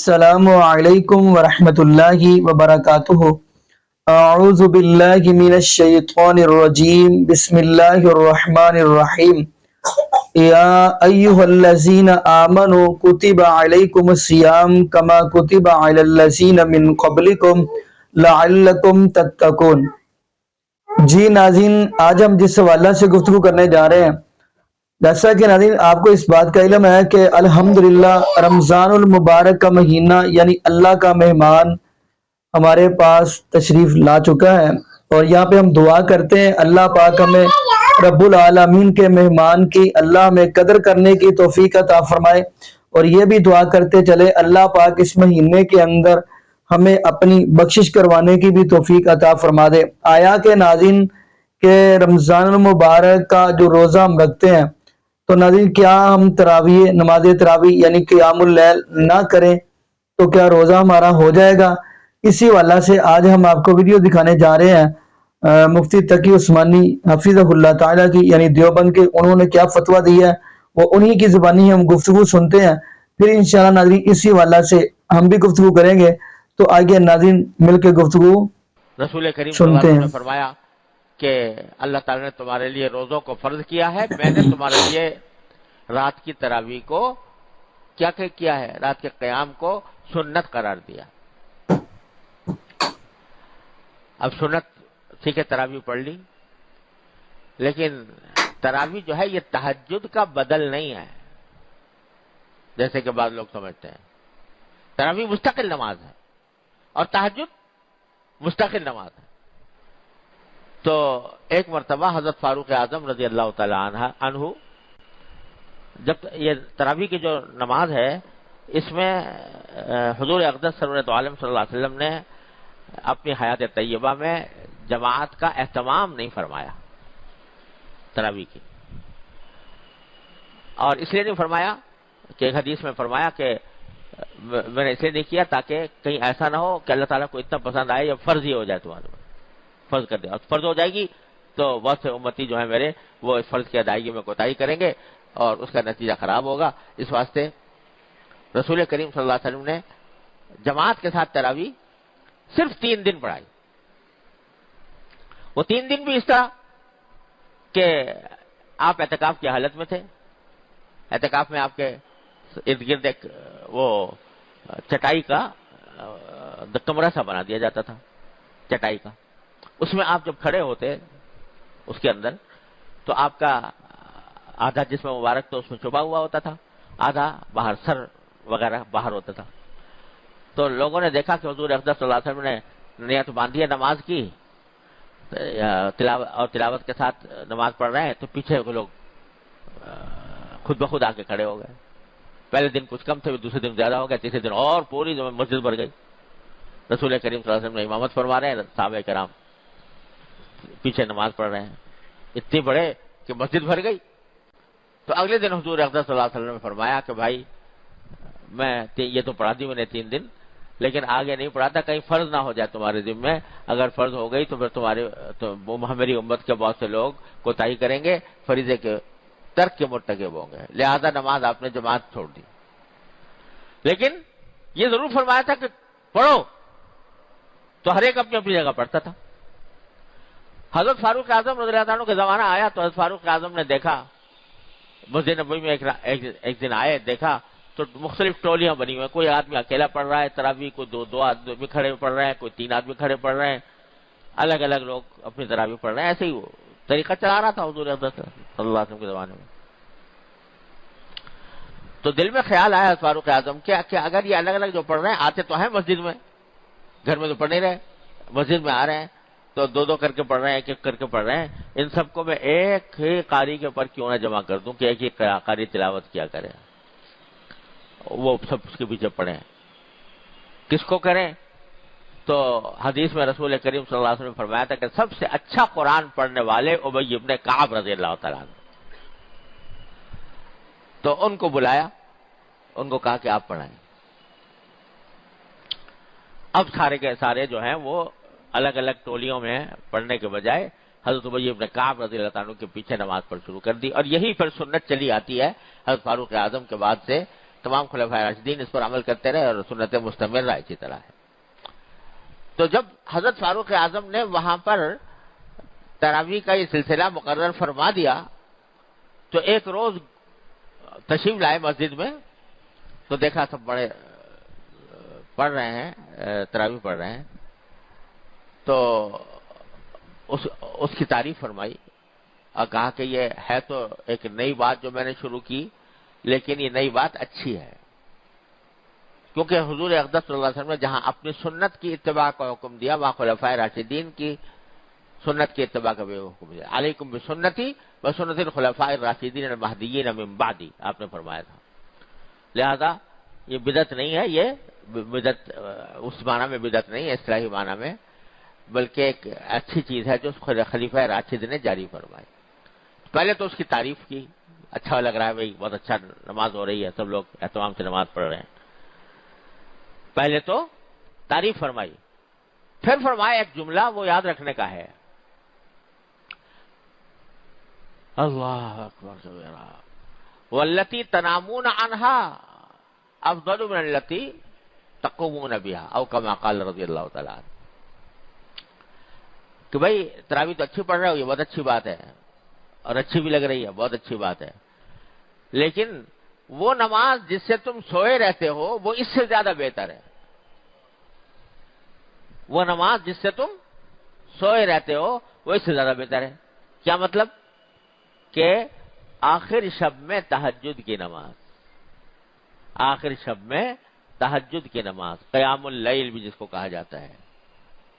السلام علیکم ورحمۃ اللہ وبرکاتہ۔ اعوذ باللہ من الشیطان الرجیم، بسم اللہ الرحمن الرحیم۔ یا ایہا الذین آمنوا کتب علیکم الصیام کما کتب علی الذین من قبلکم لعلکم تتقون۔ جی ناظرین، آج ہم جس حوالہ سے گفتگو کرنے جا رہے ہیں، جیسا کہ ناظرین آپ کو اس بات کا علم ہے کہ الحمدللہ رمضان المبارک کا مہینہ یعنی اللہ کا مہمان ہمارے پاس تشریف لا چکا ہے، اور یہاں پہ ہم دعا کرتے ہیں اللہ پاک ہمیں رب العالمین کے مہمان کی اللہ ہمیں قدر کرنے کی توفیق عطا فرمائے، اور یہ بھی دعا کرتے چلے اللہ پاک اس مہینے کے اندر ہمیں اپنی بخشش کروانے کی بھی توفیق عطا فرما دے۔ آیا کہ ناظرین کہ رمضان المبارک کا جو روزہ ہم رکھتے ہیں، تو ناظرین کیا ہم تراویح نماز تراویح یعنی قیام اللیل نہ کریں تو کیا روزہ ہمارا ہو جائے گا؟ اسی حوالہ سے آج ہم آپ کو ویڈیو دکھانے جا رہے ہیں مفتی تقی عثمانی حفظہ اللہ تعالیٰ کی، یعنی دیوبند کے، انہوں نے کیا فتویٰ دیا ہے وہ انہی کی زبانی ہم گفتگو سنتے ہیں، پھر انشاءاللہ ناظرین اسی حوالہ سے ہم بھی گفتگو کریں گے۔ تو آئیے ناظرین مل کے گفتگو رسول کریم صلی اللہ سنتے علیہ وسلم ہیں۔ نے فرمایا کہ اللہ تعالیٰ نے تمہارے لیے روزوں کو فرض کیا ہے، میں نے تمہارے لیے رات کی تراویح کو کیا کیا ہے، رات کے قیام کو سنت قرار دیا۔ اب سنت ٹھیک ہے، تراویح پڑھ لی، لیکن تراویح جو ہے یہ تہجد کا بدل نہیں ہے جیسے کہ بعض لوگ سمجھتے ہیں۔ تراویح مستقل نماز ہے اور تہجد مستقل نماز ہے۔ تو ایک مرتبہ حضرت فاروق اعظم رضی اللہ تعالی عنہ، جب یہ تراویح کی جو نماز ہے اس میں حضور اقدس سرورت عالم صلی اللہ علیہ وسلم نے اپنی حیات طیبہ میں جماعت کا اہتمام نہیں فرمایا تراویح کی، اور اس لیے نہیں فرمایا کہ ایک حدیث میں فرمایا کہ میں نے اس لیے نہیں کیا تاکہ کہیں ایسا نہ ہو کہ اللہ تعالیٰ کو اتنا پسند آئے یا فرض ہی ہو جائے تمہارے اوپر، فرض کر دیا، اور فرض ہو جائے گی تو بہت سے امتی جو ہیں میرے وہ اس فرض کی ادائیگی میں کوتاہی کریں گے اور اس کا نتیجہ خراب ہوگا۔ اس واسطے رسول کریم صلی اللہ علیہ وسلم نے جماعت کے ساتھ تراویح صرف 3 دن پڑھائی۔ وہ 3 دن بھی اس طرح کہ آپ اعتکاف کی حالت میں تھے، اعتکاف میں آپ کے ارد گرد ایک وہ چٹائی کا کمرہ سا بنا دیا جاتا تھا، چٹائی کا، اس میں آپ جب کھڑے ہوتے اس کے اندر تو آپ کا آدھا جسم مبارک تو اس میں چھپا ہوا ہوتا تھا، آدھا باہر سر وغیرہ باہر ہوتا تھا۔ تو لوگوں نے دیکھا کہ حضور اقدس صلی اللہ علیہ وسلم نے نیت باندھی ہے نماز کی اور تلاوت کے ساتھ نماز پڑھ رہے ہیں، تو پیچھے وہ لوگ خود بخود آ کے کھڑے ہو گئے۔ پہلے دن کچھ کم تھے، دوسرے دن زیادہ ہو گیا، تیسرے دن اور پوری مسجد بھر گئی۔ رسول کریم صلی اللہ علیہ وسلم نے امامت فرما رہے ہیں، صحابہ کرام پیچھے نماز پڑھ رہے ہیں، اتنی بڑے کہ مسجد بھر گئی۔ تو اگلے دن حضور اقدس صلی اللہ علیہ وسلم نے فرمایا کہ بھائی میں یہ تو پڑھا دی میں نے 3 دن، لیکن آگے نہیں پڑھا تھا، کہیں فرض نہ ہو جائے تمہارے ذمہ، اگر فرض ہو گئی تو پھر میری امت کے بہت سے لوگ کوتاہی کریں گے، فریضے کے ترک کے مرتکب ہوں گے، لہذا نماز آپ نے جماعت چھوڑ دی۔ لیکن یہ ضرور فرمایا تھا کہ پڑھو، تو ہر ایک اپنی اپنی جگہ پڑھتا تھا۔ حضرت فاروق اعظم رضی اللہ عنہ کا زمانہ آیا تو حضرت فاروق اعظم نے دیکھا، مسجد نبوی میں ایک دن آئے، دیکھا تو مختلف ٹولیاں بنی ہوئی، کوئی آدمی اکیلا پڑھ رہا ہے تراویح، کوئی دو آدمی کھڑے پڑھ رہے ہیں، کوئی 3 آدمی کھڑے پڑھ رہے ہیں، الگ الگ لوگ اپنی تراویح پڑھ رہے ہیں، ایسے ہی وہ طریقہ چلا رہا تھا حضور اقدس صلی اللہ علیہ وسلم کے زمانے میں۔ تو دل میں خیال آیا فاروق اعظم کہ اگر یہ الگ الگ جو پڑھ رہے ہیں، آتے تو ہیں مسجد میں، گھر میں تو پڑھ نہیں رہے، مسجد میں آ رہے ہیں تو 2 کر کے پڑھ رہے ہیں، 1 کر کے پڑھ رہے ہیں، ان سب کو میں ایک ہی قاری کے اوپر کیوں نہ جمع کر دوں کہ ایک ہی قاری تلاوت کیا کرے، وہ سب اس کے پیچھے پڑھیں۔ کس کو کریں؟ تو حدیث میں رسول کریم صلی اللہ علیہ وسلم نے فرمایا تھا کہ سب سے اچھا قرآن پڑھنے والے ابی ابن کعب رضی اللہ تعالیٰ عنہ۔ تو ان کو بلایا، ان کو کہا کہ آپ پڑھائیں۔ اب سارے کے سارے جو ہیں وہ الگ الگ ٹولیوں میں پڑھنے کے بجائے حضرت ابی ابن کعب رضی اللہ عنہ کے پیچھے نماز پڑھ شروع کر دی، اور یہی پھر سنت چلی آتی ہے حضرت فاروق اعظم کے بعد سے تمام خلفائے راشدین اس پر عمل کرتے رہے اور سنت مستمرہ اسی طرح ہے. تو جب حضرت فاروق اعظم نے وہاں پر تراویح کا یہ سلسلہ مقرر فرما دیا تو ایک روز تشریف لائے مسجد میں تو دیکھا سب بڑے پڑھ رہے ہیں، تراویح پڑھ رہے ہیں. تو اس کی تعریف فرمائی اور کہا کہ یہ ہے تو ایک نئی بات جو میں نے شروع کی، لیکن یہ نئی بات اچھی ہے، کیونکہ حضور اقدس صلی اللہ علیہ وسلم نے جہاں اپنی سنت کی اتباع کا حکم دیا وہاں خلفائے راشدین کی سنت کی اتباع کا بھی حکم دیا. علیکم بسنتی و سنت الخلفاء الراشدین المہدیین من بعدی آپ نے فرمایا تھا. لہذا یہ بدعت نہیں ہے، یہ بدعت اس معنی میں بدعت نہیں ہے اصطلاحی معنی میں، بلکہ ایک اچھی چیز ہے جو خلیفہ راشد نے جاری فرمائی. پہلے تو اس کی تعریف کی، اچھا لگ رہا ہے بھائی بہت اچھا نماز ہو رہی ہے، سب لوگ اہتمام سے نماز پڑھ رہے ہیں. پہلے تو تعریف فرمائی، پھر فرمایا ایک جملہ وہ یاد رکھنے کا ہے. اللہ اکبر کبیرہ واللتی تنامون عنہا افضل من التی تقومون بها او کما قال رضی اللہ تعالی عنہ. کہ بھائی تراویح تو اچھی پڑھ رہے ہو، یہ بہت اچھی بات ہے اور اچھی بھی لگ رہی ہے، بہت اچھی بات ہے، لیکن وہ نماز جس سے تم سوئے رہتے ہو وہ اس سے زیادہ بہتر ہے. وہ نماز جس سے تم سوئے رہتے ہو وہ اس سے زیادہ بہتر ہے. کیا مطلب؟ کہ آخر شب میں تہجد کی نماز، آخر شب میں تہجد کی نماز، قیام اللیل بھی جس کو کہا جاتا ہے،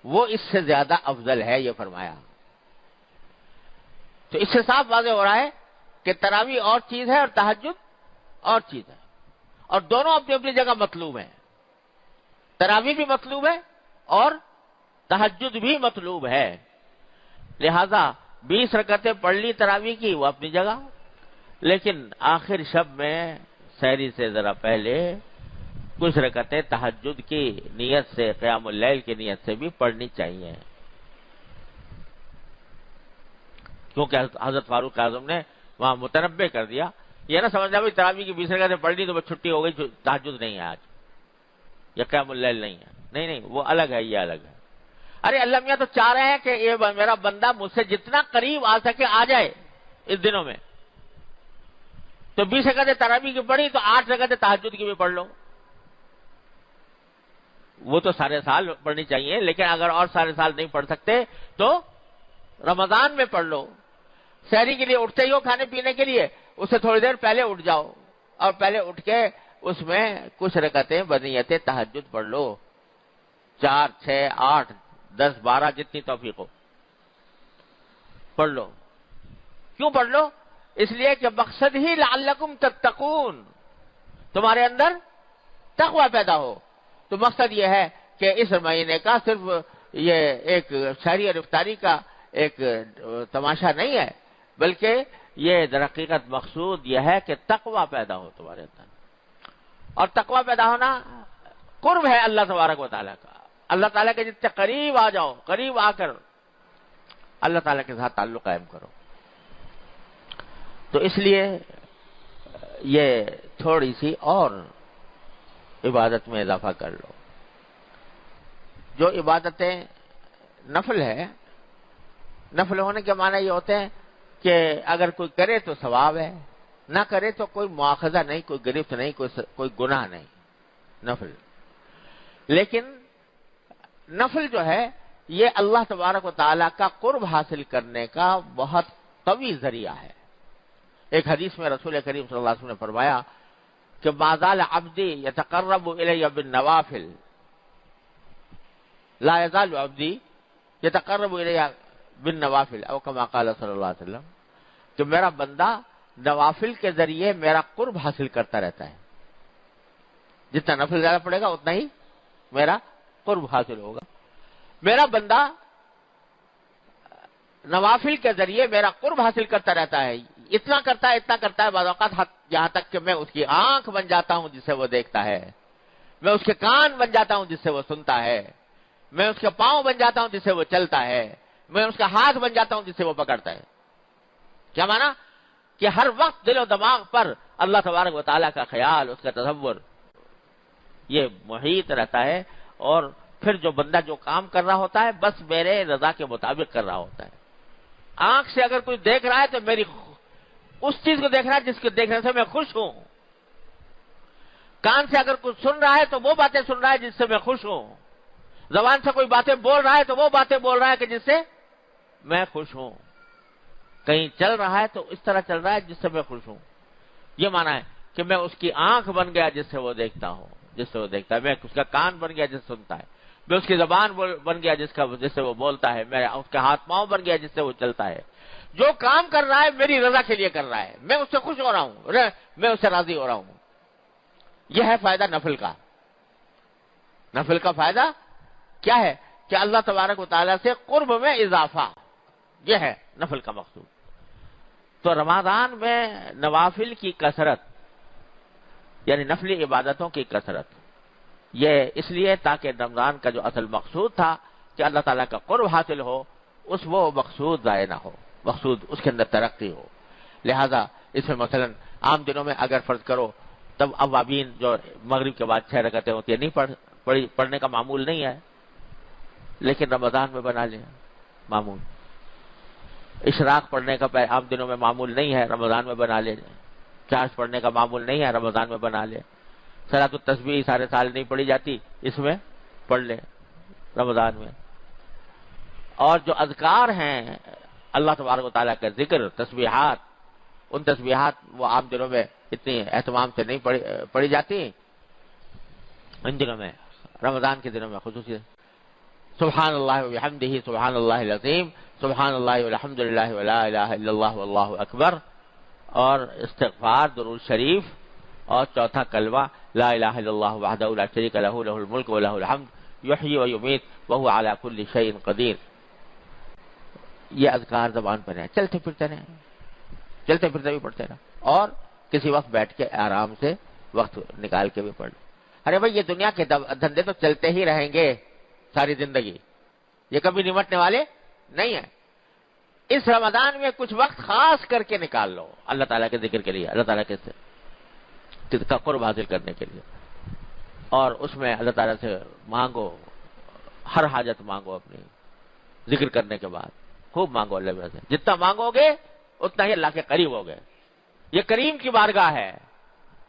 وہ اس سے زیادہ افضل ہے، یہ فرمایا. تو اس سے صاف واضح ہو رہا ہے کہ تراویح اور چیز ہے اور تہجد اور چیز ہے، اور دونوں اپنی اپنی جگہ مطلوب ہیں. تراویح بھی مطلوب ہے اور تہجد بھی مطلوب ہے. لہذا 20 رکعتیں پڑھ لی تراویح کی، وہ اپنی جگہ، لیکن آخر شب میں سحری سے ذرا پہلے کچھ رکعتیں تہجد کی نیت سے، قیام اللیل کی نیت سے بھی پڑھنی چاہیے. کیونکہ حضرت فاروق اعظم نے وہاں متنبع کر دیا. یہ نہ سمجھنا بھی تراویح کی 20 رکعتیں پڑھ لی تو بس چھٹی ہو گئی، تہجد نہیں ہے آج، یا قیام اللیل نہیں ہے. نہیں، وہ الگ ہے، یہ الگ ہے. ارے اللہ میاں تو چاہ رہے ہیں کہ یہ میرا بندہ مجھ سے جتنا قریب آ سکے آ جائے اس دنوں میں. تو 20 رکعتیں تراویح کی پڑھی تو 8 رکعتیں تہجد کی بھی پڑھ لو. وہ تو سارے سال پڑھنی چاہیے، لیکن اگر اور سارے سال نہیں پڑھ سکتے تو رمضان میں پڑھ لو. سحری کے لیے اٹھتے ہی ہو کھانے پینے کے لیے، اس سے تھوڑی دیر پہلے اٹھ جاؤ اور پہلے اٹھ کے اس میں کچھ رکعتیں بنیت تہجد پڑھ لو. 4 6 8 10 12 جتنی توفیق ہو پڑھ لو. کیوں پڑھ لو؟ اس لیے کہ مقصد ہی لعلکم تتقون، تمہارے اندر تقوی پیدا ہو. تو مقصد یہ ہے کہ اس مہینے کا صرف یہ ایک سحری اور افطاری کا ایک تماشا نہیں ہے، بلکہ یہ در حقیقت مقصود یہ ہے کہ تقوی پیدا ہو تمہارے اندر. اور تقوی پیدا ہونا قرب ہے اللہ تبارک و تعالیٰ کا. اللہ تعالیٰ کے جتنے قریب آ جاؤ، قریب آ کر اللہ تعالیٰ کے ساتھ تعلق قائم کرو. تو اس لیے یہ تھوڑی سی اور عبادت میں اضافہ کر لو. جو عبادتیں نفل ہے، نفل ہونے کے معنی یہ ہوتے ہیں کہ اگر کوئی کرے تو ثواب ہے، نہ کرے تو کوئی مواخذہ نہیں، کوئی گرفت نہیں، کوئی گناہ نہیں. نفل، لیکن نفل جو ہے یہ اللہ تبارک و تعالیٰ کا قرب حاصل کرنے کا بہت قوی ذریعہ ہے. ایک حدیث میں رسول کریم صلی اللہ علیہ وسلم نے فرمایا کہ ما زال عبدی یتقرب الی بالنوافل، لا یزال عبدی یتقرب الی بالنوافل او کما قال صلی اللہ علیہ وسلم، کہ میرا بندہ نوافل کے ذریعے میرا قرب حاصل کرتا رہتا ہے. جتنا نفل زیادہ پڑے گا اتنا ہی میرا قرب حاصل ہوگا. میرا بندہ نوافل کے ذریعے میرا قرب حاصل کرتا رہتا ہے. اتنا کرتا ہے بعض اوقات یہاں تک کہ میں اس کی آنکھ بن جاتا ہوں جس سے وہ دیکھتا ہے، میں اس کے کان بن جاتا ہوں جس سے وہ سنتا ہے، میں اس کے پاؤں بن جاتا ہوں جس سے وہ چلتا ہے، میں اس کا ہاتھ بن جاتا ہوں جس سے وہ پکڑتا ہے. کیا مانا؟ کہ ہر وقت دل و دماغ پر اللہ تبارک و تعالیٰ کا خیال، اس کا تصور یہ محیط رہتا ہے، اور پھر جو بندہ جو کام کر رہا ہوتا ہے بس میرے رضا کے مطابق کر رہا ہوتا ہے۔ آنکھ سے اگر کوئی دیکھ رہا ہے تو میری اس چیز کو دیکھ رہا ہے جس کو دیکھنے سے میں خوش ہوں۔ کان سے اگر کچھ سن رہا ہے تو وہ باتیں سن رہا ہے جس سے میں خوش ہوں۔ زبان سے کوئی باتیں بول رہا ہے تو وہ باتیں بول رہا ہے کہ جس سے میں خوش ہوں۔ کہیں چل رہا ہے تو اس طرح چل رہا ہے جس سے میں خوش ہوں۔ یہ معنی ہے کہ میں اس کی آنکھ بن گیا جس سے وہ دیکھتا ہوں، جس سے وہ دیکھتا ہے، میں اس کا کان بن گیا جس سے سنتا ہے، میں اس کی زبان بن گیا جس سے وہ بولتا ہے، میں اس کا ہاتھ پاؤں بن گیا جس سے وہ چلتا ہے۔ جو کام کر رہا ہے میری رضا کے لیے کر رہا ہے، میں اس سے خوش ہو رہا ہوں، میں اس سے راضی ہو رہا ہوں۔ یہ ہے فائدہ نفل کا۔ نفل کا فائدہ کیا ہے؟ کہ اللہ تبارک و تعالیٰ سے قرب میں اضافہ، یہ ہے نفل کا مقصود۔ تو رمضان میں نوافل کی کثرت، یعنی نفلی عبادتوں کی کثرت، یہ اس لیے تاکہ رمضان کا جو اصل مقصود تھا کہ اللہ تعالیٰ کا قرب حاصل ہو، وہ مقصود ضائع نہ ہو، مقصود اس کے اندر ترقی ہو۔ لہذا اس میں مثلا عام دنوں میں اگر فرض کرو تب اوابین جو مغرب کے بعد 6 رکعتیں ہوتی ہیں نہیں پڑھنے کا معمول نہیں ہے، لیکن رمضان میں بنا لیں معمول۔ اشراق پڑھنے کا عام دنوں میں معمول نہیں ہے، رمضان میں بنا لیں۔ چارج پڑھنے کا معمول نہیں ہے، رمضان میں بنا لیں۔ صلاۃ التسبیح سارے سال نہیں پڑھی جاتی، اس میں پڑھ لیں رمضان میں۔ اور جو اذکار ہیں اللہ تبارک و تعالیٰ کا ذکر، تسبیحات، ان تسبیحات وہ عام دنوں میں اتنی اہتمام سے نہیں پڑھی جاتی، ان دنوں میں رمضان کے دنوں میں خصوصی سبحان اللہ و بحمدہ سبحان اللہ العظیم، سبحان اللہ والحمد للہ ولا الہ الا اللہ واللہ اکبر، اور استغفار، درود شریف، اور چوتھا کلمہ لا الہ الا اللہ وحدہ لا شریک لہ لہ الملک و لہ الحمد یحیی و یمیت وہو علی کل شیء قدیر۔ یہ اذکار زبان پر ہیں، چلتے پھرتے بھی پڑھتے رہے، اور کسی وقت بیٹھ کے آرام سے وقت نکال کے بھی پڑھ لیں۔ ارے بھائی یہ دنیا کے دھندے تو چلتے ہی رہیں گے ساری زندگی، یہ کبھی نمٹنے والے نہیں ہیں۔ اس رمضان میں کچھ وقت خاص کر کے نکال لو اللہ تعالیٰ کے ذکر کے لیے، اللہ تعالیٰ کے کا قرب حاصل کرنے کے لیے، اور اس میں اللہ تعالیٰ سے مانگو، ہر حاجت مانگو اپنی، ذکر کرنے کے بعد خوب مانگو اللہ سے، جتنا مانگو گے اتنا ہی اللہ کے قریب ہوگے۔ یہ کریم کی بارگاہ ہے،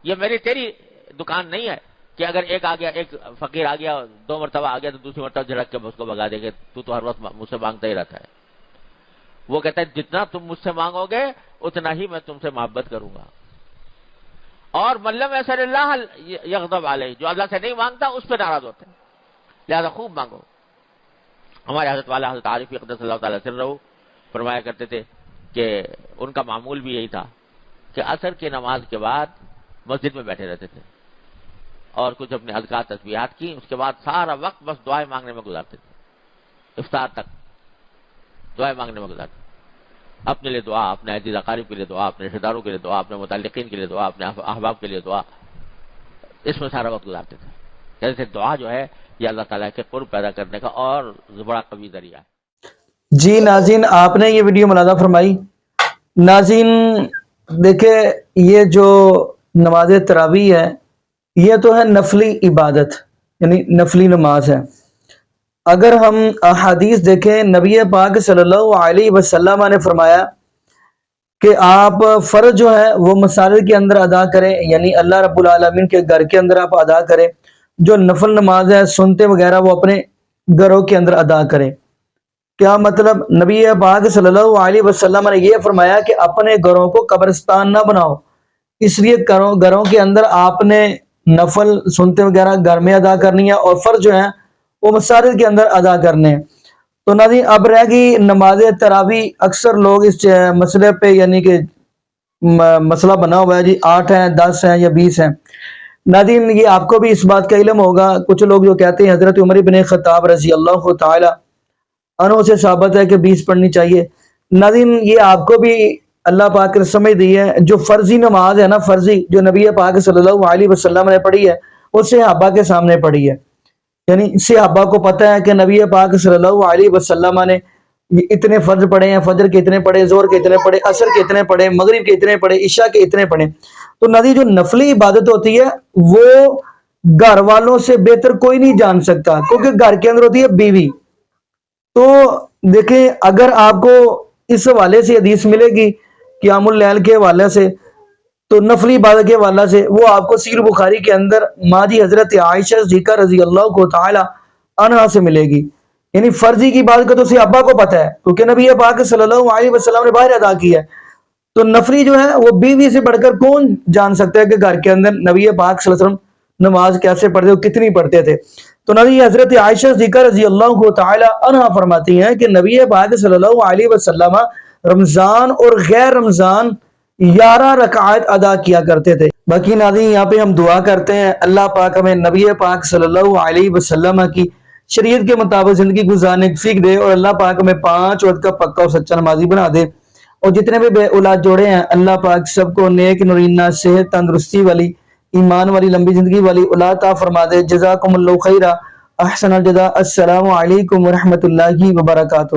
یہ میری تیری دکان نہیں ہے کہ اگر ایک فقیر آ گیا 2 مرتبہ آ گیا تو دوسری مرتبہ جھڑک کے اس کو بگا دے گے، تو ہر وقت مجھ سے مانگتا ہی رہتا ہے۔ وہ کہتا ہے جتنا تم مجھ سے مانگو گے اتنا ہی میں تم سے محبت کروں گا۔ اور من لم یسأل اللہ یغضب علیہ، جو اللہ سے نہیں مانگتا اس پہ ناراض ہوتے ہیں، لہذا خوب مانگو۔ ہمارے حضرت والا حضرت عارف قدس اللہ تعالیٰ سرہ فرمایا کرتے تھے کہ ان کا معمول بھی یہی تھا کہ عصر کی نماز کے بعد مسجد میں بیٹھے رہتے تھے اور کچھ اپنے اذکار تسبیحات کی، اس کے بعد سارا وقت بس دعائیں مانگنے میں گزارتے تھے، افطار تک دعائیں مانگنے میں گزارتے تھے۔ اپنے لیے دعا، اپنے عزیز اقارب کے لیے دعا، اپنے رشتہ داروں کے لیے دعا، اپنے متعلقین کے لیے دعا، اپنے احباب کے لیے دعا، اس میں سارا وقت گزارتے تھے۔ جیسے دعا جو ہے یہ اللہ تعالیٰ کے قرب پیدا کرنے کا اور بڑا قوی ذریعہ ہے۔ جی ناظرین، آپ نے یہ ویڈیو ملاحظہ فرمائی۔ ناظرین دیکھیں، یہ جو نماز تراویح ہے یہ تو ہے نفلی عبادت، یعنی نفلی نماز ہے۔ اگر ہم احادیث دیکھیں، نبی پاک صلی اللہ علیہ وسلم نے فرمایا کہ آپ فرض جو ہے وہ مساجد کے اندر ادا کریں، یعنی اللہ رب العالمین کے گھر کے اندر آپ ادا کریں، جو نفل نماز ہے سنتے وغیرہ وہ اپنے گھروں کے اندر ادا کریں۔ کیا مطلب؟ نبی پاک صلی اللہ علیہ وسلم نے یہ فرمایا کہ اپنے گھروں کو قبرستان نہ بناؤ، اس لیے گھروں کے اندر آپ نے نفل سنتے وغیرہ گھر میں ادا کرنی ہے، اور فرض جو ہیں وہ مساجد کے اندر ادا کرنے ہیں۔ تو ناظرین اب رہ گئی نماز تراویح۔ اکثر لوگ اس مسئلے پہ یعنی کہ مسئلہ بنا ہوا ہے جی 8 ہیں 10 ہیں یا 20 ہیں۔ ناظرین یہ آپ کو بھی اس بات کا علم ہوگا، کچھ لوگ جو کہتے ہیں حضرت عمر بن خطاب رضی اللہ تعالی عنہ سے ثابت ہے کہ 20 پڑھنی چاہیے۔ ناظرین یہ آپ کو بھی اللہ پاک نے سمجھ دی ہے، جو فرضی نماز ہے نا، فرضی جو نبی پاک صلی اللہ علیہ وسلم نے پڑھی ہے وہ صحابہ کے سامنے پڑھی ہے، یعنی صحابہ کو پتہ ہے کہ نبی پاک صلی اللہ علیہ وسلم نے یہ اتنے فرض پڑھے ہیں، فجر کے اتنے پڑھے، زہر کے اتنے پڑھے، عصر کے اتنے پڑھے، مغرب کے اتنے پڑھے، عشاء کے اتنے پڑھے. تو نبی جو نفلی عبادت ہوتی ہے وہ گھر والوں سے بہتر کوئی نہیں جان سکتا، کیونکہ گھر کے اندر ہوتی ہے بیوی. تو دیکھیں اگر آپ کو اس حوالے سے حدیث ملے گی قیام اللیل کے حوالے سے، تو نفلی عبادت کے حوالے سے وہ آپ کو صحیح بخاری کے اندر ماجی حضرت عائشہ صدیقہ رضی اللہ کو تعالی عنہا سے ملے گی. یعنی فرضی کی بات کا تو صحابہ کو پتہ ہے کیونکہ نبی پاک صلی اللہ علیہ وسلم نے باہر ادا کی ہے. تو نفلی جو ہے وہ بیوی سے بڑھ کر کون جان سکتا ہے کہ گھر کے اندر نبی پاک صلی اللہ علیہ وسلم نماز کیسے پڑھتے اور کتنی پڑھتے تھے. تو نبی حضرت عائشہ صدیقہ رضی اللہ تعالی عنہا فرماتی ہیں کہ نبی پاک صلی اللہ علیہ وسلم رمضان اور غیر رمضان 11 رکعات ادا کیا کرتے تھے. باقی ناظرین یہاں پہ ہم دعا کرتے ہیں اللہ پاک ہمیں نبی پاک صلی اللہ علیہ وسلم کی شریعت کے مطابق زندگی گزارنے کی فکر دے، اور اللہ پاک ہمیں 5 وقت کا پکا اور سچا نمازی بنا دے. اور جتنے بھی بے اولاد جوڑے ہیں اللہ پاک سب کو نیک نورینہ صحت تندرستی والی ایمان والی لمبی زندگی والی اولاد عطا فرما دے. جزاکم اللہ خیرہ، احسن الجزاء. السلام علیکم ورحمۃ اللہ وبرکاتہ.